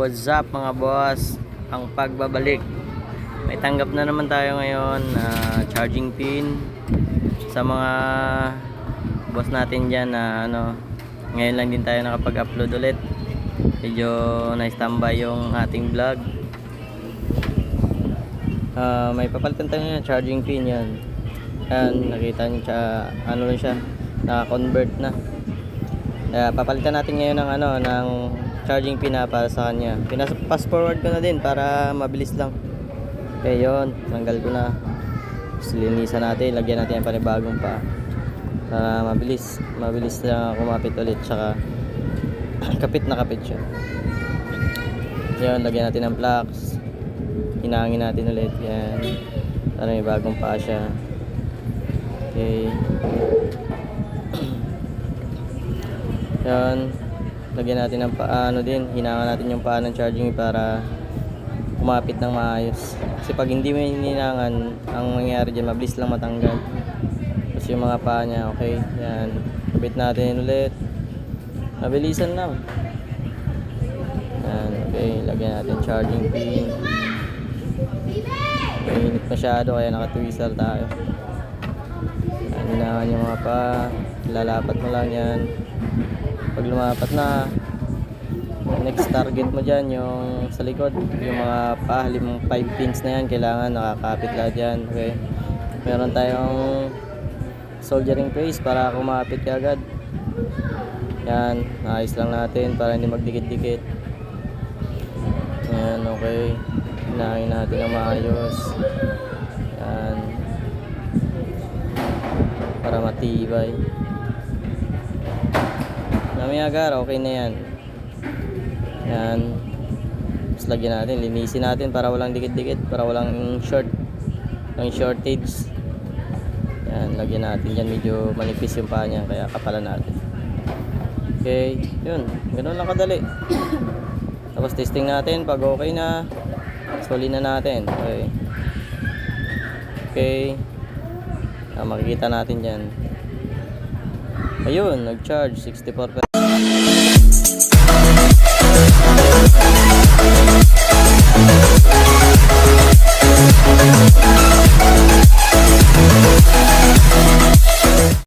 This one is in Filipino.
what's up mga boss? Ang pagbabalik. May tanggap na naman tayo ngayon na charging pin sa mga boss natin dyan na ngayon lang din tayo nakapag-upload ulit. Medyo na-standby yung ating vlog. May papalitan tayo na charging pin yan. Yan, nakita nyo siya, lang siya, naka-convert na. Kaya papalitan natin ngayon ng charging pin para sa kanya. Pass forward ko na din para mabilis lang. Okay, yun, tanggal ko na. Linisan natin, lagyan natin yung panibagong pa para mabilis lang kumapit ulit. Tsaka kapit na kapit siya. Yun, lagyan natin ng plugs, hinangin natin ulit. Yan, para may bagong pa siya. Okay. Yan, lagyan natin ng paano din, hinangan natin yung paa ng charging para kumapit ng maayos. Kasi pag hindi mo hininangan, ang mangyayari dyan, mabilis lang matanggal. Tapos yung mga paa niya, okay, yan, kapit natin ulit, mabilisan lang. Yan, okay, lagyan natin charging pin. Mainit masyado kaya naka-twizzle tayo. Yan, hinangan yung mga paa, lalapat mo lang yan. Pag lumapat na, next target mo dyan yung sa likod, yung mga pa, 5 pins na yan, kailangan nakakapit lahat yan. Okay, meron tayong soldering paste para kumapit ka agad. Yan, naayos lang natin para hindi magdikit-dikit. Yan, okay, hinahangin natin ng maayos. Yan, para matibay. Namiyagar, okay na yan. Yan, tapos lagyan natin, linisin natin para walang dikit-dikit, para walang shortage. Yan, lagyan natin dyan, medyo manipis yung paa niya, kaya kapalan natin. Okay, yun, ganoon lang kadali. Tapos testing natin, pag okay na, solin na natin. Okay, makikita natin dyan. Ayun, nag-charge 64%.